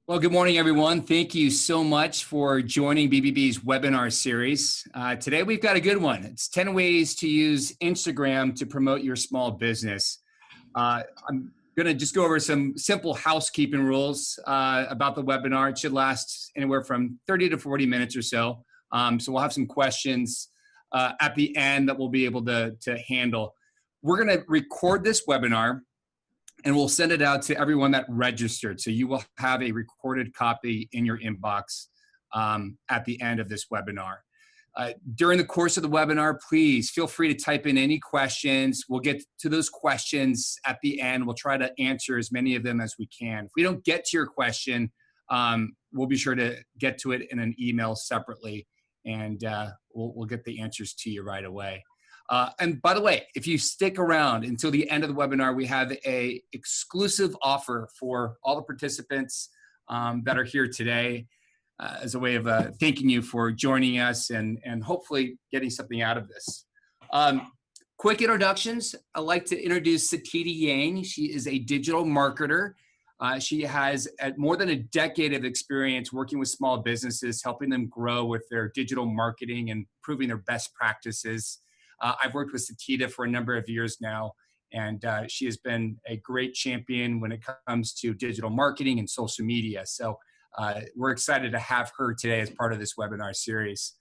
Well, good morning, everyone. Thank you so much for joining BBB's webinar series. Today, we've got a good one. It's 10 ways to use Instagram to promote your small business. I'm going to just go over some simple housekeeping rules about the webinar. It should last anywhere from 30 to 40 minutes or so. So we'll have some questions at the end that we'll be able to handle. We're going to record this webinar, and we'll send it out to everyone that registered. So you will have a recorded copy in your inbox at the end of this webinar. During the course of the webinar, please feel free to type in any questions. We'll get to those questions at the end. We'll try to answer as many of them as we can. If we don't get to your question, we'll be sure to get to it in an email separately, and we'll get the answers to you right away. And by the way, if you stick around until the end of the webinar, we have an exclusive offer for all the participants that are here today as a way of thanking you for joining us and hopefully getting something out of this. Quick introductions. I'd like to introduce Satita Yang. She is a digital marketer. She has more than a decade of experience working with small businesses, helping them grow with their digital marketing and proving their best practices. I've worked with Satita for a number of years now, and she has been a great champion when it comes to digital marketing and social media. So we're excited to have her today as part of this webinar series.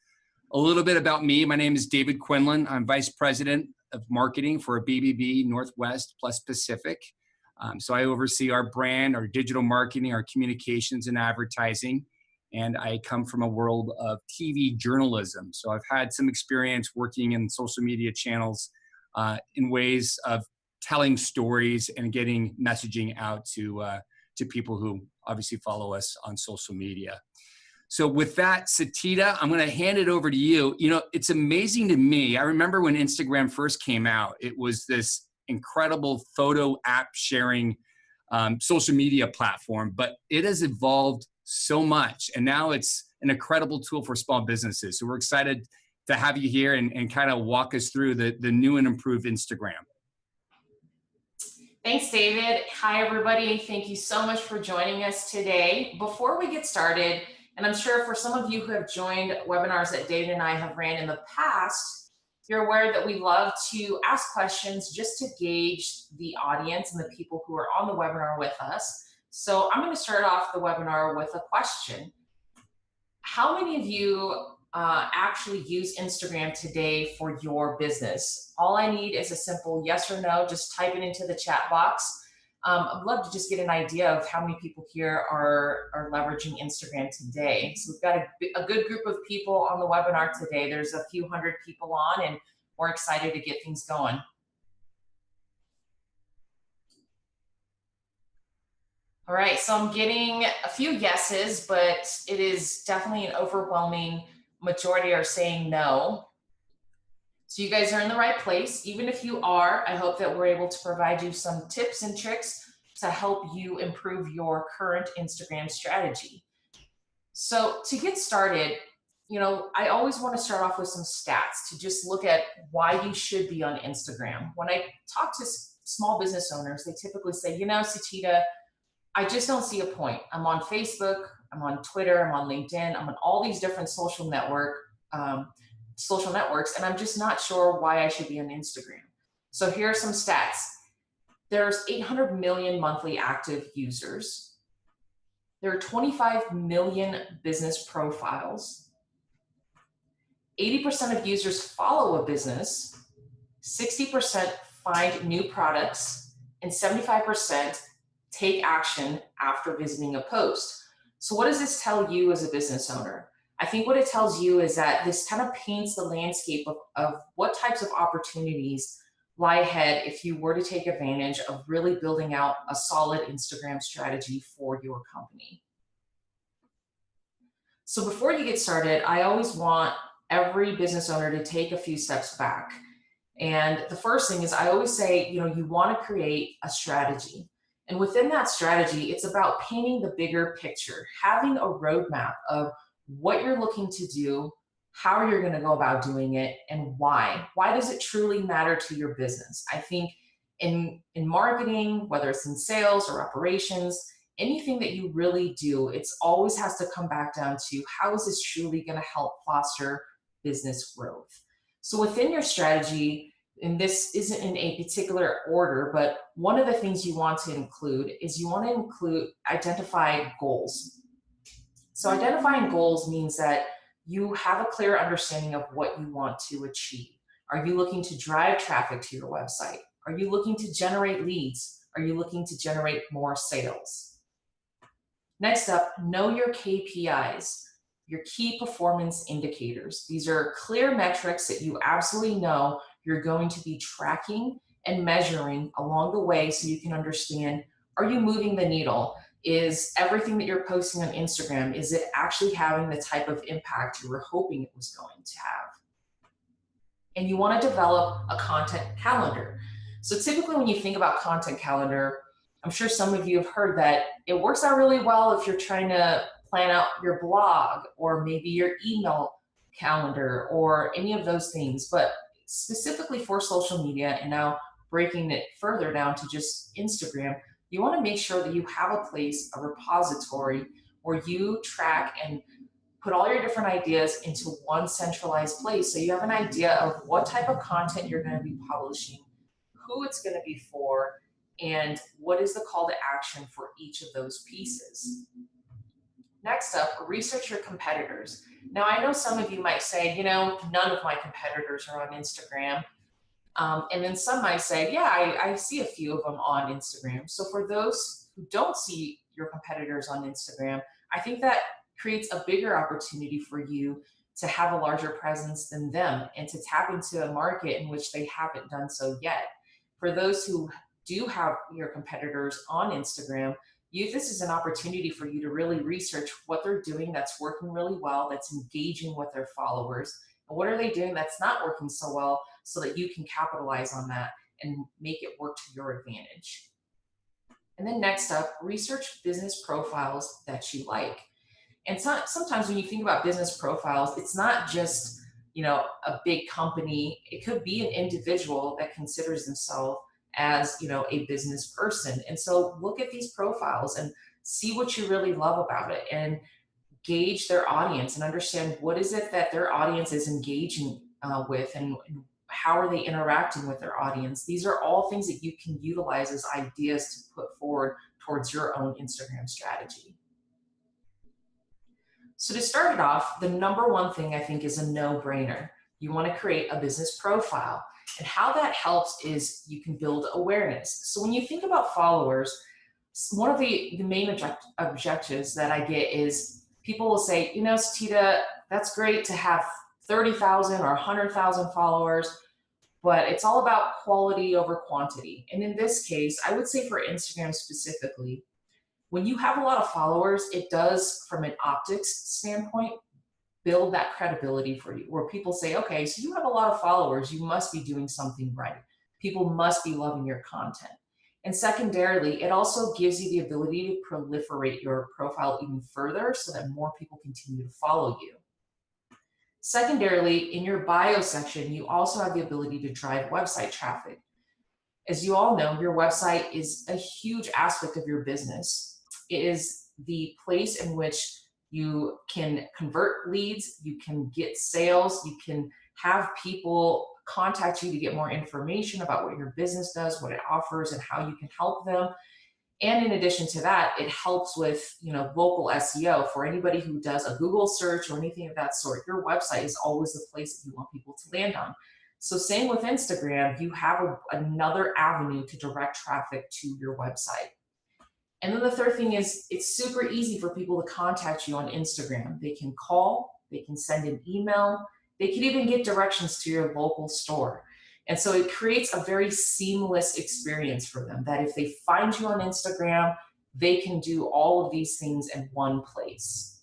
A little bit about me. My name is David Quinlan. I'm Vice President of Marketing for BBB Northwest plus Pacific. So I oversee our brand, our digital marketing, our communications and advertising. And I come from a world of TV journalism. So I've had some experience working in social media channels in ways of telling stories and getting messaging out to people who obviously follow us on social media. So with that, Satita, I'm going to hand it over to you. You know, it's amazing to me. I remember when Instagram first came out, it was this incredible photo app sharing social media platform, but it has evolved so much, and now it's an incredible tool for small businesses. So we're excited to have you here and kind of walk us through the new and improved Instagram. Thanks, David. Hi, everybody. Thank you so much for joining us today. Before we get started, and I'm sure for some of you who have joined webinars that David and I have ran in the past, you're aware that we love to ask questions just to gauge the audience and the people who are on the webinar with us. So I'm going to start off the webinar with a question. How many of you actually use Instagram today for your business? All I need is a simple yes or no. Just type it into the chat box. I'd love to just get an idea of how many people here are leveraging Instagram today. So we've got a good group of people on the webinar today. There's a few hundred people on, and we're excited to get things going. All right, so I'm getting a few yeses, but it is definitely an overwhelming majority are saying no. So you guys are in the right place. Even if you are, I hope that we're able to provide you some tips and tricks to help you improve your current Instagram strategy. So to get started, you know, I always want to start off with some stats to just look at why you should be on Instagram. When I talk to small business owners, they typically say, you know, Satita, I just don't see a point. I'm on Facebook, I'm on Twitter, I'm on LinkedIn, I'm on all these different social networks, and I'm just not sure why I should be on Instagram. So here are some stats. There's 800 million monthly active users. There are 25 million business profiles. 80% of users follow a business. 60% find new products, and 75% take action after visiting a post. So what does this tell you as a business owner? I think what it tells you is that this kind of paints the landscape of what types of opportunities lie ahead if you were to take advantage of really building out a solid Instagram strategy for your company. So before you get started, I always want every business owner to take a few steps back. And the first thing is I always say, you know, you want to create a strategy. And within that strategy, it's about painting the bigger picture, having a roadmap of what you're looking to do, how you're going to go about doing it, and why. Why does it truly matter to your business? I think in marketing, whether it's in sales or operations, anything that you really do, it's always has to come back down to how is this truly going to help foster business growth. So within your strategy, and this isn't in a particular order, but one of the things you want to include is you want to include identify goals. So identifying goals means that you have a clear understanding of what you want to achieve. Are you looking to drive traffic to your website? Are you looking to generate leads? Are you looking to generate more sales? Next up, know your KPIs, your key performance indicators. These are clear metrics that you absolutely know you're going to be tracking and measuring along the way so you can understand, are you moving the needle? Is everything that you're posting on Instagram, is it actually having the type of impact you were hoping it was going to have? And you want to develop a content calendar. So typically when you think about content calendar, I'm sure some of you have heard that it works out really well if you're trying to plan out your blog or maybe your email calendar or any of those things. But specifically for social media, and now breaking it further down to just Instagram, you want to make sure that you have a place, a repository where you track and put all your different ideas into one centralized place so you have an idea of what type of content you're going to be publishing, who it's going to be for, and what is the call to action for each of those pieces. Next up, research your competitors. Now, I know some of you might say, none of my competitors are on Instagram. And then some might say, yeah, I see a few of them on Instagram. So for those who don't see your competitors on Instagram, I think that creates a bigger opportunity for you to have a larger presence than them and to tap into a market in which they haven't done so yet. For those who do have your competitors on Instagram, this is an opportunity for you to really research what they're doing that's working really well, that's engaging with their followers, and what are they doing that's not working so well so that you can capitalize on that and make it work to your advantage. And then next up, research business profiles that you like. And sometimes when you think about business profiles, it's not just, a big company. It could be an individual that considers themselves as, a business person. And so look at these profiles and see what you really love about it and gauge their audience and understand what is it that their audience is engaging with and how are they interacting with their audience. These are all things that you can utilize as ideas to put forward towards your own Instagram strategy. So to start it off, the number one thing I think is a no-brainer. You want to create a business profile. And how that helps is you can build awareness. So when you think about followers, one of the main objectives that I get is people will say, Satita, that's great to have 30,000 or 100,000 followers, but it's all about quality over quantity. And in this case, I would say for Instagram specifically, when you have a lot of followers, it does, from an optics standpoint, build that credibility for you, where people say, okay, so you have a lot of followers, you must be doing something right. People must be loving your content. And secondarily, it also gives you the ability to proliferate your profile even further so that more people continue to follow you. Secondarily, in your bio section, you also have the ability to drive website traffic. As you all know, your website is a huge aspect of your business. It is the place in which you can convert leads, you can get sales, you can have people contact you to get more information about what your business does, what it offers, and how you can help them. And in addition to that, it helps with local SEO for anybody who does a Google search or anything of that sort. Your website is always the place that you want people to land on. So same with Instagram, you have another avenue to direct traffic to your website. And then the third thing is it's super easy for people to contact you on Instagram. They can call, they can send an email, they can even get directions to your local store. And so it creates a very seamless experience for them that if they find you on Instagram, they can do all of these things in one place.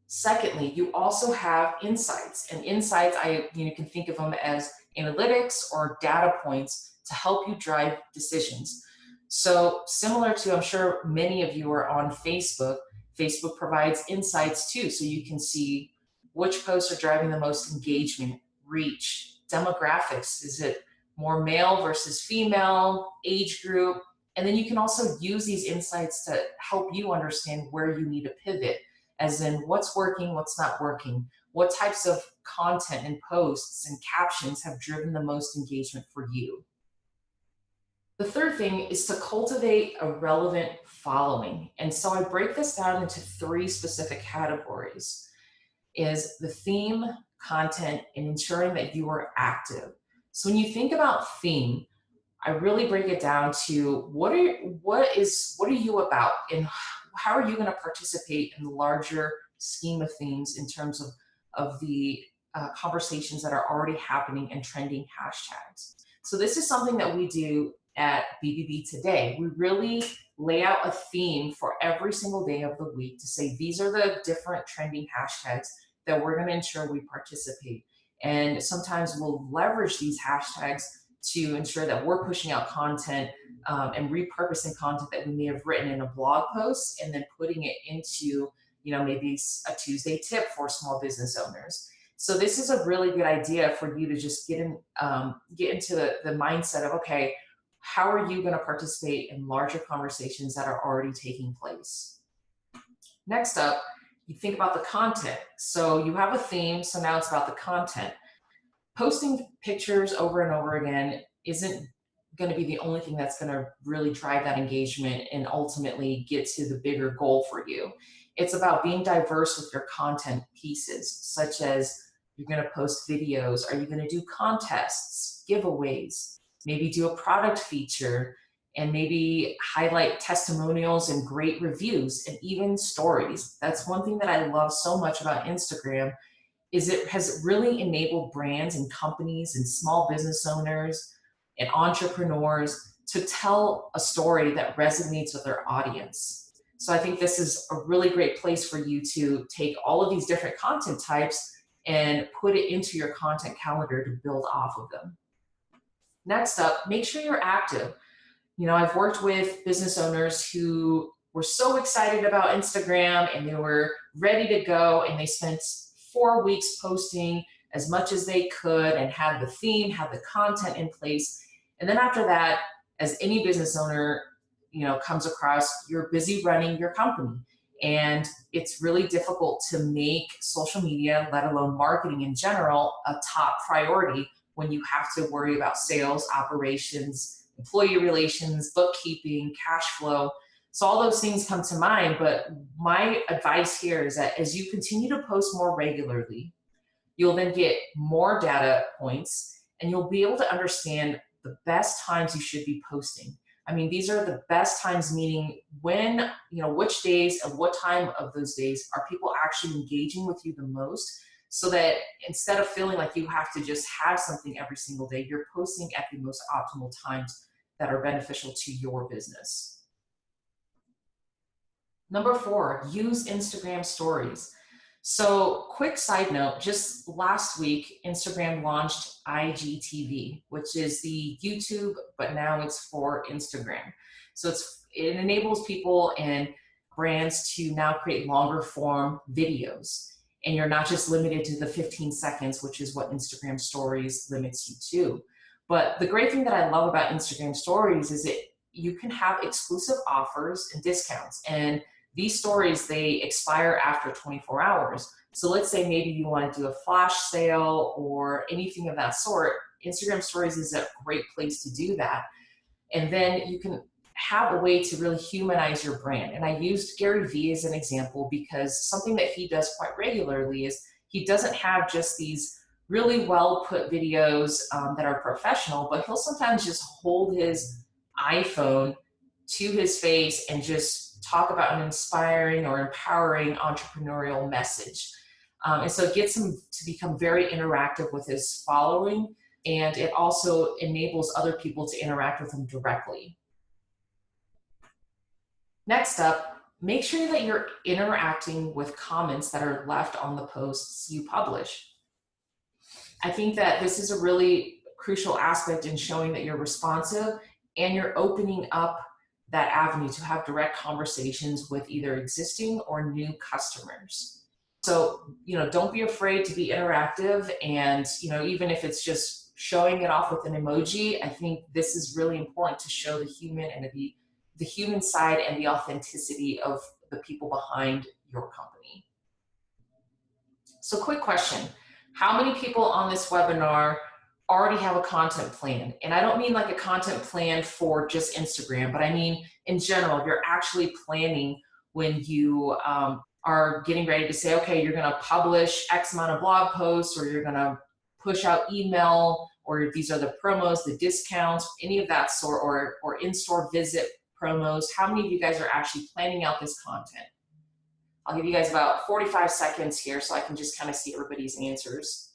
Secondly, you also have insights, and insights, you can think of them as analytics or data points to help you drive decisions. So similar to, I'm sure many of you are on Facebook, Facebook provides insights too. So you can see which posts are driving the most engagement, reach, demographics. Is it more male versus female, age group, And then you can also use these insights to help you understand where you need to pivot, as in what's working, what's not working, what types of content and posts and captions have driven the most engagement for you. The third thing is to cultivate a relevant following. And so I break this down into three specific categories: is the theme, content, and ensuring that you are active. So when you think about theme, I really break it down to what are you about, and how are you going to participate in the larger scheme of things in terms of the conversations that are already happening and trending hashtags. So this is something that we do at BBB today. We really lay out a theme for every single day of the week to say these are the different trending hashtags that we're going to ensure we participate. And sometimes we'll leverage these hashtags to ensure that we're pushing out content and repurposing content that we may have written in a blog post and then putting it into, maybe a Tuesday tip for small business owners. So this is a really good idea for you to just get into the mindset of, okay, how are you going to participate in larger conversations that are already taking place? Next up, you think about the content. So you have a theme, so now it's about the content. Posting pictures over and over again isn't going to be the only thing that's going to really drive that engagement and ultimately get to the bigger goal for you. It's about being diverse with your content pieces, such as you're going to post videos. Are you going to do contests, giveaways, maybe do a product feature, and maybe highlight testimonials and great reviews and even stories? That's one thing that I love so much about Instagram, is it has really enabled brands and companies and small business owners and entrepreneurs to tell a story that resonates with their audience. So I think this is a really great place for you to take all of these different content types and put it into your content calendar to build off of them. Next up, make sure you're active. I've worked with business owners who were so excited about Instagram and they were ready to go, and they spent 4 weeks posting as much as they could and had the theme, had the content in place. And then after that, as any business owner, comes across, you're busy running your company. And it's really difficult to make social media, let alone marketing in general, a top priority when you have to worry about sales, operations, employee relations, bookkeeping, cash flow. So all those things come to mind, but my advice here is that as you continue to post more regularly, you'll then get more data points and you'll be able to understand the best times you should be posting. I mean, these are the best times, meaning when, which days and what time of those days are people actually engaging with you the most, so that instead of feeling like you have to just have something every single day, you're posting at the most optimal times that are beneficial to your business. Number 4, use Instagram stories. So quick side note, just last week, Instagram launched IGTV, which is the YouTube, but now it's for Instagram. So it enables people and brands to now create longer form videos. And you're not just limited to the 15 seconds, which is what Instagram stories limits you to. But the great thing that I love about Instagram stories is you can have exclusive offers and discounts. And these stories, they expire after 24 hours. So let's say maybe you want to do a flash sale or anything of that sort. Instagram stories is a great place to do that. And then you can have a way to really humanize your brand. And I used Gary Vee as an example because something that he does quite regularly is he doesn't have just these really well put videos that are professional, but he'll sometimes just hold his iPhone to his face and just talk about an inspiring or empowering entrepreneurial message. And so it gets him to become very interactive with his following, and it also enables other people to interact with him directly. Next up, make sure that you're interacting with comments that are left on the posts you publish. I think that this is a really crucial aspect in showing that you're responsive and you're opening up that avenue to have direct conversations with either existing or new customers. So, don't be afraid to be interactive. And, even if it's just showing it off with an emoji, I think this is really important to show the human and to be the human side and the authenticity of the people behind your company. So quick question, how many people on this webinar already have a content plan? And I don't mean like a content plan for just Instagram, but I mean in general, you're actually planning when you are getting ready to say, okay, you're gonna publish X amount of blog posts, or you're gonna push out email, or these are the promos, the discounts, any of that sort, or in-store visit promos. How many of you guys are actually planning out this content? I'll give you guys about 45 seconds here so I can just kind of see everybody's answers.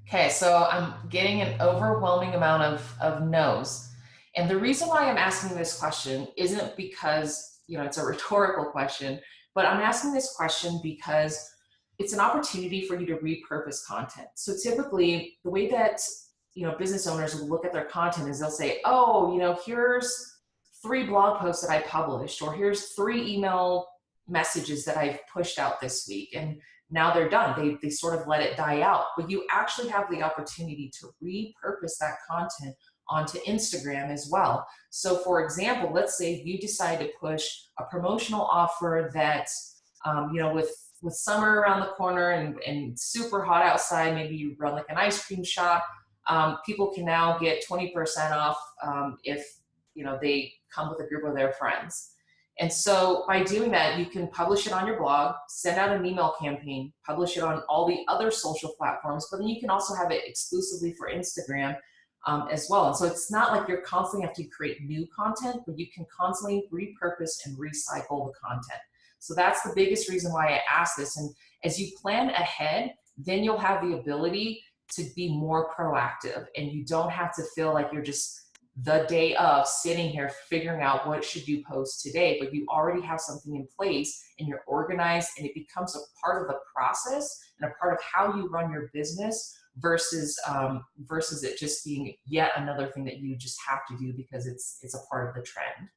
Okay, so I'm getting an overwhelming amount of no's. And the reason why I'm asking this question isn't because, you know, it's a rhetorical question, but I'm asking this question because it's an opportunity for you to repurpose content. So typically the way that, you know, business owners will look at their content is they'll say, oh, you know, here's 3 blog posts that I published, or here's 3 email messages that I've pushed out this week. And now they're done. They sort of let it die out. But you actually have the opportunity to repurpose that content onto Instagram as well. So for example, let's say you decide to push a promotional offer that, you know, with summer around the corner and super hot outside, maybe you run like an ice cream shop, people can now get 20% off if, you know, they come with a group of their friends. And so by doing that, you can publish it on your blog, send out an email campaign, publish it on all the other social platforms, but then you can also have it exclusively for Instagram as well. And so it's not like you're constantly have to create new content, but you can constantly repurpose and recycle the content. So that's the biggest reason why I asked this. And as you plan ahead, then you'll have the ability to be more proactive, and you don't have to feel like you're just the day of sitting here figuring out what should you post today, but you already have something in place and you're organized, and it becomes a part of the process and a part of how you run your business versus it just being yet another thing that you just have to do because it's a part of the trend.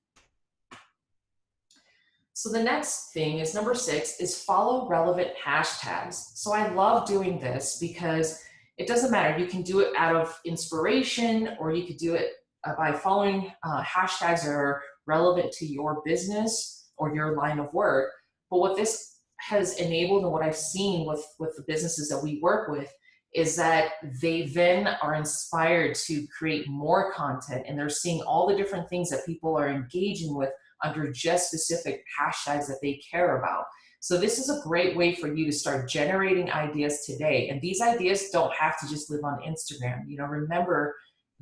So the next thing is number 6 is follow relevant hashtags. So I love doing this because it doesn't matter. You can do it out of inspiration, or you could do it by following hashtags that are relevant to your business or your line of work. But what this has enabled, and what I've seen with the businesses that we work with, is that they then are inspired to create more content, and they're seeing all the different things that people are engaging with under just specific hashtags that they care about. So this is a great way for you to start generating ideas today. And these ideas don't have to just live on Instagram. You know, remember,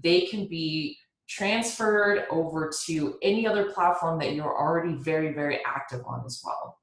they can be transferred over to any other platform that you're already very, very active on as well.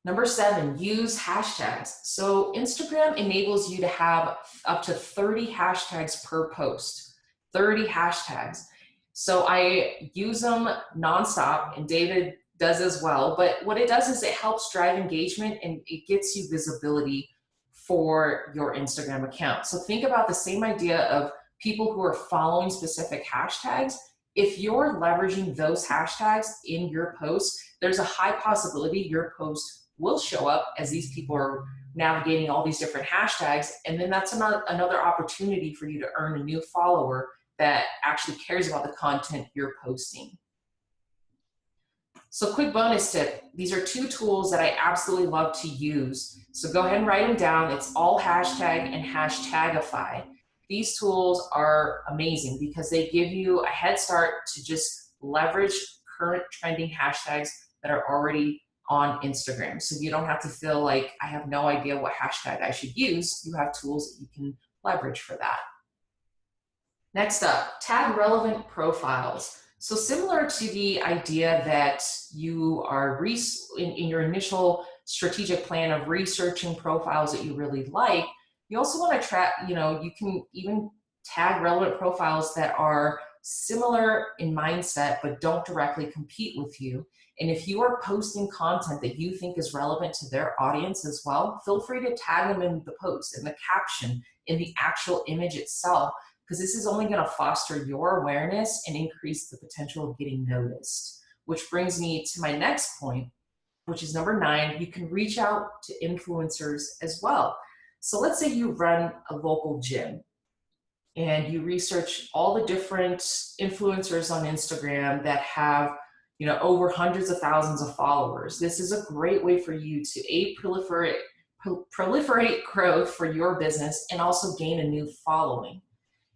Number 7, use hashtags. So Instagram enables you to have up to 30 hashtags per post, 30 hashtags. So I use them nonstop, and David does as well. But what it does is it helps drive engagement, and it gets you visibility for your Instagram account. So think about the same idea of people who are following specific hashtags. If you're leveraging those hashtags in your post, there's a high possibility your post will show up as these people are navigating all these different hashtags. And then that's another opportunity for you to earn a new follower that actually cares about the content you're posting. So quick bonus tip, these are 2 tools that I absolutely love to use. So go ahead and write them down. It's All Hashtag and Hashtagify. These tools are amazing because they give you a head start to just leverage current trending hashtags that are already on Instagram. So you don't have to feel like I have no idea what hashtag I should use. You have tools that you can leverage for that. Next up, tag relevant profiles. So similar to the idea that you are in your initial strategic plan of researching profiles that you really like, you also want to track, you know, you can even tag relevant profiles that are similar in mindset but don't directly compete with you. And if you are posting content that you think is relevant to their audience as well, feel free to tag them in the post, in the caption, in the actual image itself, because this is only going to foster your awareness and increase the potential of getting noticed. Which brings me to my next point, which is number 9. You can reach out to influencers as well. So let's say you run a local gym, and you research all the different influencers on Instagram that have, over hundreds of thousands of followers. This is a great way for you to proliferate growth for your business and also gain a new following.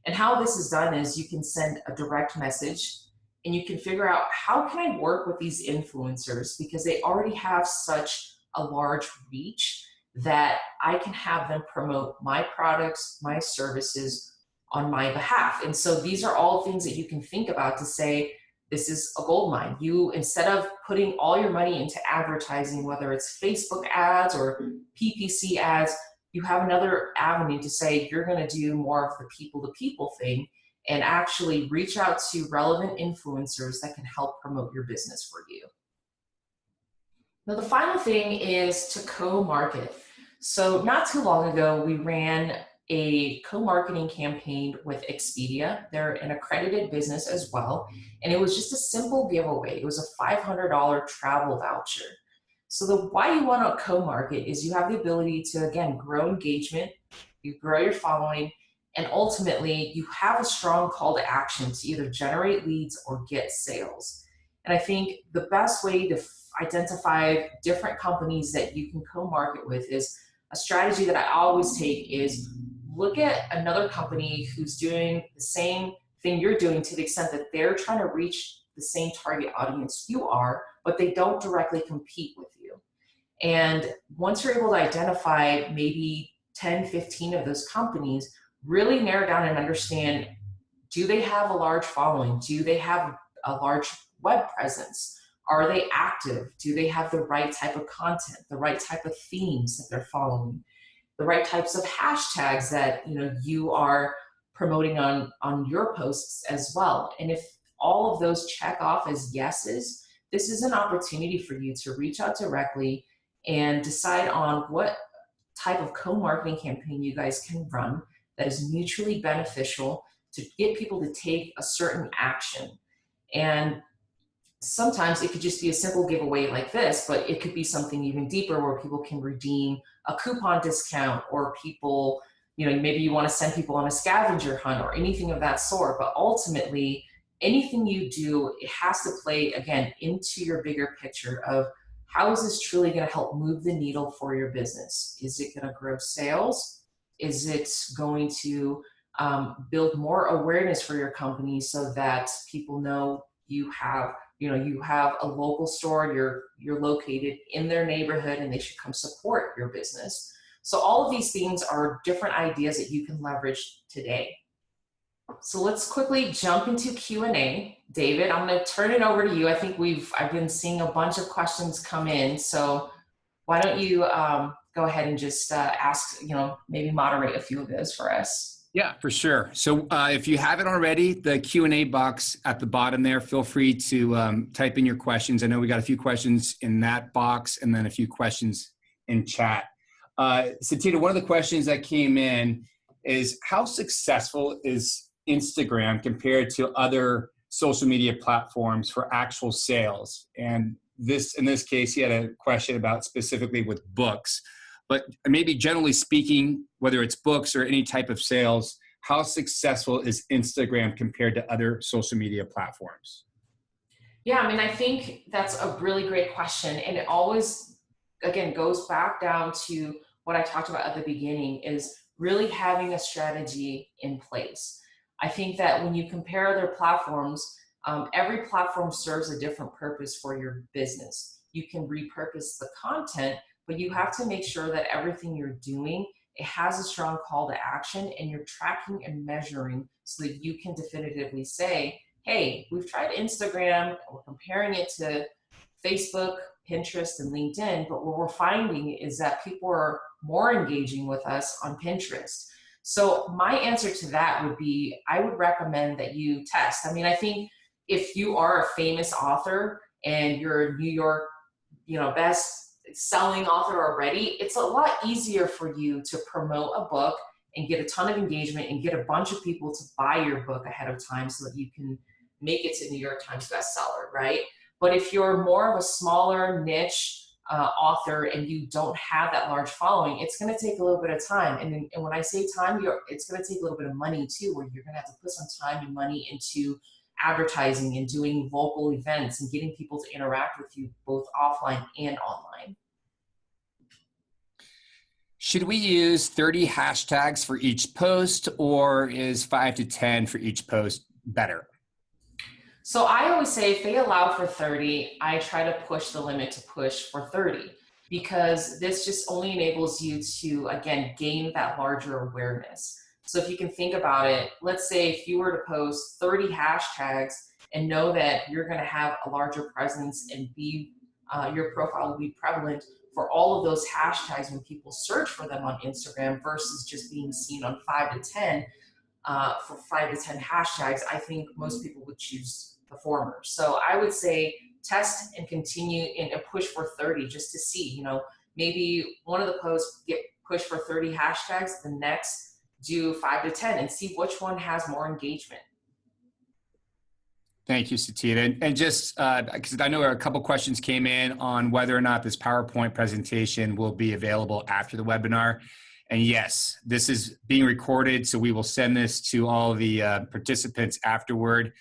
And how this is done is you can send a direct message and you can figure out, how can I work with these influencers, because they already have such a large reach that I can have them promote my products, my services on my behalf. And so these are all things that you can think about to say, this is a gold mine. You, instead of putting all your money into advertising, whether it's Facebook ads or PPC ads, you have another avenue to say you're going to do more of the people-to-people thing and actually reach out to relevant influencers that can help promote your business for you. Now, the final thing is to co-market. So not too long ago, we ran a co-marketing campaign with Expedia. They're an accredited business as well. And it was just a simple giveaway. It was a $500 travel voucher. So the why you want to co-market is you have the ability to, again, grow engagement, you grow your following, and ultimately you have a strong call to action to either generate leads or get sales. And I think the best way to identify different companies that you can co-market with is a strategy that I always take is look at another company who's doing the same thing you're doing, to the extent that they're trying to reach the same target audience you are, but they don't directly compete with you. And once you're able to identify maybe 10, 15 of those companies, really narrow down and understand, do they have a large following? Do they have a large web presence? Are they active? Do they have the right type of content, the right type of themes that they're following, the right types of hashtags that you are promoting on your posts as well? And if all of those check off as yeses, this is an opportunity for you to reach out directly and decide on what type of co-marketing campaign you guys can run that is mutually beneficial to get people to take a certain action. And sometimes it could just be a simple giveaway like this, but it could be something even deeper where people can redeem a coupon discount, or people, maybe you want to send people on a scavenger hunt or anything of that sort. But ultimately, anything you do, it has to play, again, into your bigger picture of, how is this truly going to help move the needle for your business? Is it going to grow sales? Is it going to build more awareness for your company so that people know you have a local store, you're located in their neighborhood, and they should come support your business? So all of these things are different ideas that you can leverage today. So let's quickly jump into Q&A. David, I'm going to turn it over to you. I think I've been seeing a bunch of questions come in. So why don't you go ahead and just ask, maybe moderate a few of those for us. Yeah, for sure. So if you haven't already, the Q&A box at the bottom there, feel free to type in your questions. I know we got a few questions in that box and then a few questions in chat. Satita, one of the questions that came in is, how successful is Instagram compared to other social media platforms for actual sales? And in this case, he had a question about specifically with books, but maybe generally speaking, whether it's books or any type of sales, how successful is Instagram compared to other social media platforms? Yeah, I think that's a really great question. And it always, again, goes back down to what I talked about at the beginning, is really having a strategy in place. I think that when you compare other platforms, every platform serves a different purpose for your business. You can repurpose the content, but you have to make sure that everything you're doing, it has a strong call to action, and you're tracking and measuring so that you can definitively say, hey, we've tried Instagram, we're comparing it to Facebook, Pinterest, and LinkedIn, but what we're finding is that people are more engaging with us on Pinterest. So my answer to that would be, I would recommend that you test. I think if you are a famous author and you're a New York, best selling author already, it's a lot easier for you to promote a book and get a ton of engagement and get a bunch of people to buy your book ahead of time so that you can make it to New York Times bestseller, right? But if you're more of a smaller niche, author and you don't have that large following, it's going to take a little bit of time. And when I say time, it's going to take a little bit of money too, where you're going to have to put some time and money into advertising and doing local events and getting people to interact with you both offline and online. Should we use 30 hashtags for each post, or is 5 to 10 for each post better? So I always say if they allow for 30, I try to push the limit to push for 30, because this just only enables you to, again, gain that larger awareness. So if you can think about it, let's say if you were to post 30 hashtags and know that you're going to have a larger presence and your profile will be prevalent for all of those hashtags when people search for them on Instagram versus just being seen on 5 to 10, for 5 to 10 hashtags, I think most people would choose the former. So I would say test and continue and push for 30 just to see, maybe one of the posts get pushed for 30 hashtags, the next do 5 to 10 and see which one has more engagement. Thank you, Satita. And just because I know a couple questions came in on whether or not this PowerPoint presentation will be available after the webinar. And yes, this is being recorded, so we will send this to all the participants afterward.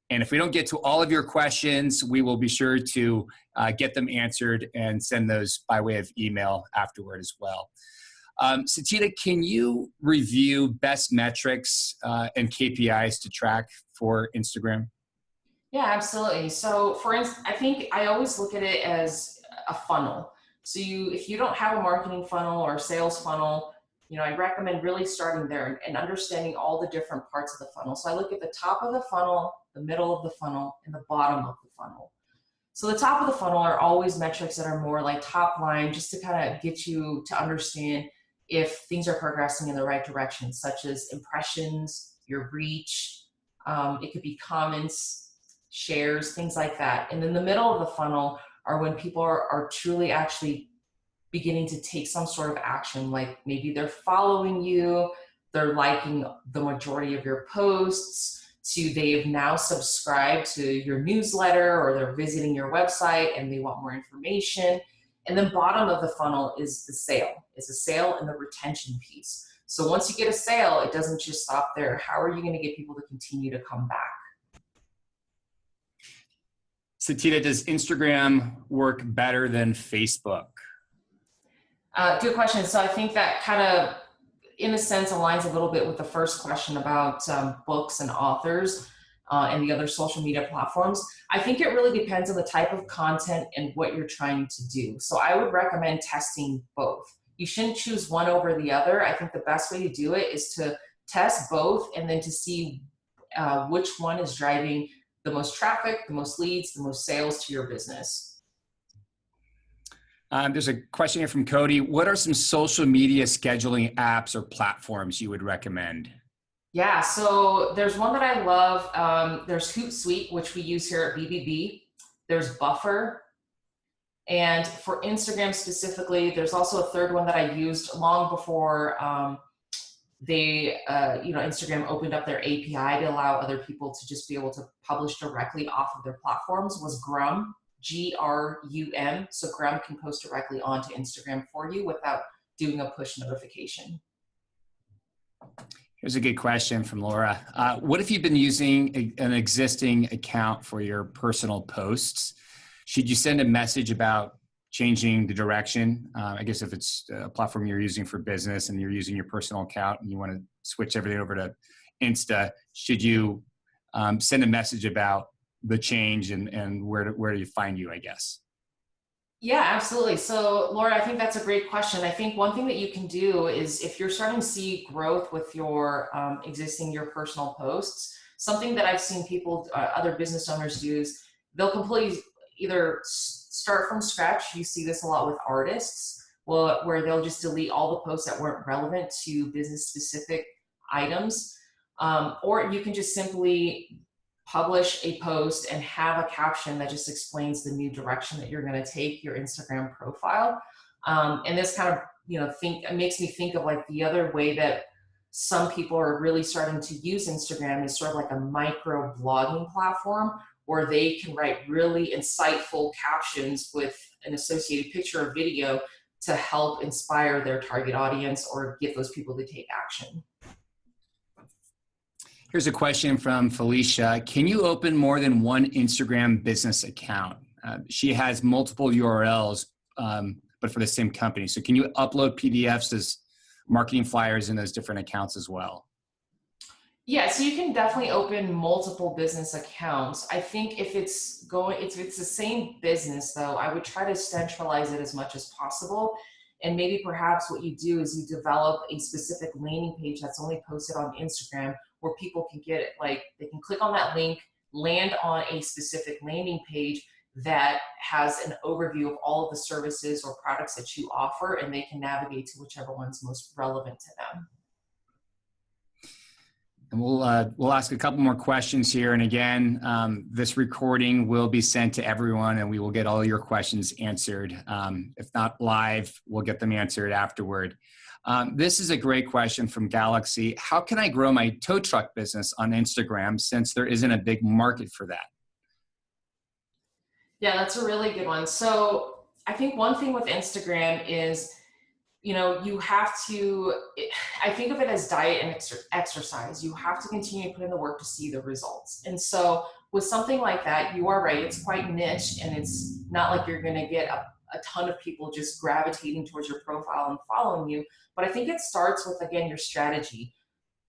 And if we don't get to all of your questions, we will be sure to get them answered and send those by way of email afterward as well. Satita, can you review best metrics and KPIs to track for Instagram? Yeah, absolutely. So for instance, I think I always look at it as a funnel. So if you don't have a marketing funnel or a sales funnel, I recommend really starting there and understanding all the different parts of the funnel. So I look at the top of the funnel, the middle of the funnel, and the bottom of the funnel. So the top of the funnel are always metrics that are more like top line, just to kind of get you to understand if things are progressing in the right direction, such as impressions, your reach, it could be comments, shares, things like that. And then the middle of the funnel are when people are truly actually beginning to take some sort of action, like maybe they're following you, they're liking the majority of your posts, to they've now subscribed to your newsletter, or they're visiting your website and they want more information. And then bottom of the funnel is the sale. It's a sale and the retention piece. So once you get a sale, it doesn't just stop there. How are you going to get people to continue to come back? Satita, does Instagram work better than Facebook? Good question. So I think that kind of, in a sense, aligns a little bit with the first question about books and authors and the other social media platforms. I think it really depends on the type of content and what you're trying to do. So I would recommend testing both. You shouldn't choose one over the other. I think the best way to do it is to test both and then to see which one is driving the most traffic, the most leads, the most sales to your business. There's a question here from Cody. What are some social media scheduling apps or platforms you would recommend? Yeah, so there's one that I love. There's Hootsuite, which we use here at BBB. There's Buffer. And for Instagram specifically, there's also a third one that I used long before Instagram opened up their API to allow other people to just be able to publish directly off of their platforms, was Grum. Grum. So Grum can post directly onto Instagram for you without doing a push notification. Here's a good question from Laura. What if you've been using an existing account for your personal posts? Should you send a message about changing the direction? I guess if it's a platform you're using for business and you're using your personal account and you want to switch everything over to Insta, should you send a message about the change and where do you find you, I guess? Yeah, absolutely. So Laura, I think that's a great question. I think one thing that you can do is if you're starting to see growth with your your personal posts, something that I've seen people, other business owners do is they'll completely either start from scratch. You see this a lot with artists, where they'll just delete all the posts that weren't relevant to business specific items. Or you can just simply publish a post and have a caption that just explains the new direction that you're going to take your Instagram profile. And this kind of, it makes me think of like the other way that some people are really starting to use Instagram is sort of like a micro blogging platform where they can write really insightful captions with an associated picture or video to help inspire their target audience or get those people to take action. Here's a question from Felicia. Can you open more than one Instagram business account? She has multiple URLs, but for the same company. So can you upload PDFs as marketing flyers in those different accounts as well? Yeah, so you can definitely open multiple business accounts. I think if it's the same business though, I would try to centralize it as much as possible. And maybe perhaps what you do is you develop a specific landing page that's only posted on Instagram where people can get it, like they can click on that link, land on a specific landing page that has an overview of all of the services or products that you offer, and they can navigate to whichever one's most relevant to them. And we'll ask a couple more questions here. And again, this recording will be sent to everyone and we will get all your questions answered. If not live, we'll get them answered afterward. This is a great question from Galaxy. How can I grow my tow truck business on Instagram since there isn't a big market for that? Yeah, that's a really good one. So I think one thing with Instagram is, you have to, I think of it as diet and exercise. You have to continue to put in the work to see the results. And so with something like that, you are right, it's quite niche and it's not like you're gonna get a ton of people just gravitating towards your profile and following you. But I think it starts with, again, your strategy.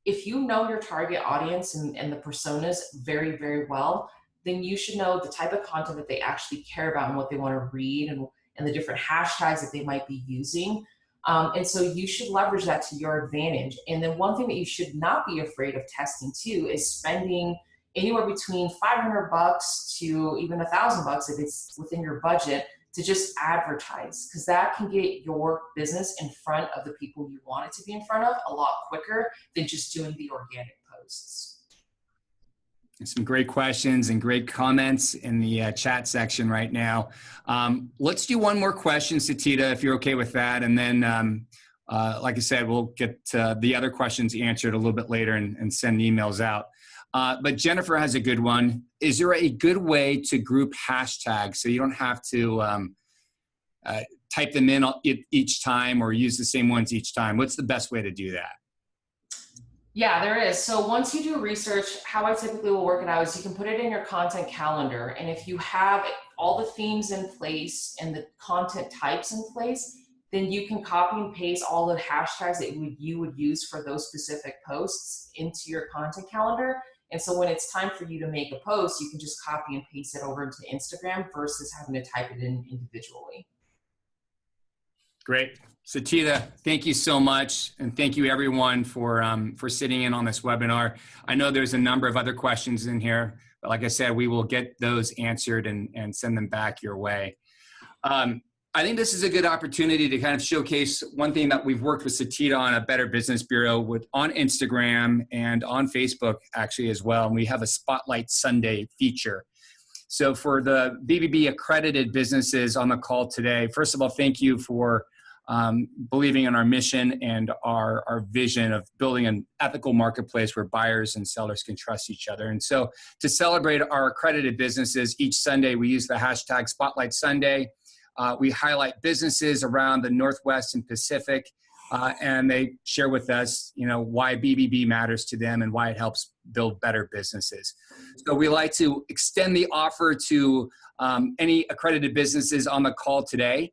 If you know your target audience and the personas very, very well, then you should know the type of content that they actually care about and what they want to read and the different hashtags that they might be using. And so you should leverage that to your advantage. And then one thing that you should not be afraid of testing too is spending anywhere between $500 to even $1,000 if it's within your budget to just advertise, because that can get your business in front of the people you want it to be in front of a lot quicker than just doing the organic posts. Some great questions and great comments in the chat section right now. Let's do one more question, Satita, if you're okay with that. And then, like I said, we'll get the other questions answered a little bit later and send emails out. But Jennifer has a good one. Is there a good way to group hashtags so you don't have to type them in each time or use the same ones each time? What's the best way to do that? Yeah, there is. So once you do research, how I typically will work it out is you can put it in your content calendar. And if you have all the themes in place and the content types in place, then you can copy and paste all the hashtags that you would use for those specific posts into your content calendar. And so when it's time for you to make a post, you can just copy and paste it over into Instagram versus having to type it in individually. Great. Satita, thank you so much. And thank you everyone for sitting in on this webinar. I know there's a number of other questions in here, but like I said, we will get those answered and send them back your way. I think this is a good opportunity to kind of showcase one thing that we've worked with Satita on at Better Business Bureau on Instagram and on Facebook actually as well. And we have a Spotlight Sunday feature. So for the BBB accredited businesses on the call today, first of all, thank you for believing in our mission and our vision of building an ethical marketplace where buyers and sellers can trust each other. And so to celebrate our accredited businesses, each Sunday we use the hashtag Spotlight Sunday. We highlight businesses around the Northwest and Pacific, and they share with us, why BBB matters to them and why it helps build better businesses. So we like to extend the offer to any accredited businesses on the call today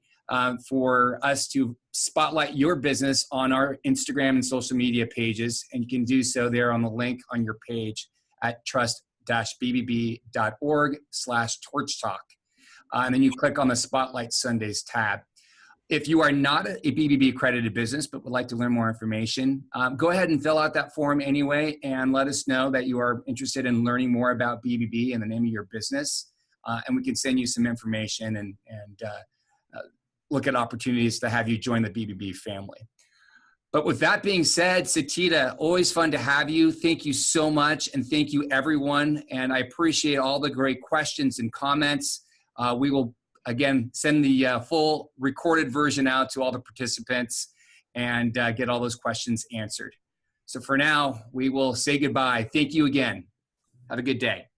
for us to spotlight your business on our Instagram and social media pages. And you can do so there on the link on your page at trust-bbb.org/torchtalk. And then you click on the Spotlight Sundays tab. If you are not a BBB accredited business but would like to learn more information, go ahead and fill out that form anyway and let us know that you are interested in learning more about BBB and the name of your business. And we can send you some information and look at opportunities to have you join the BBB family. But with that being said, Satita, always fun to have you. Thank you so much. And thank you everyone. And I appreciate all the great questions and comments. We will, again, send the full recorded version out to all the participants and get all those questions answered. So for now, we will say goodbye. Thank you again. Have a good day.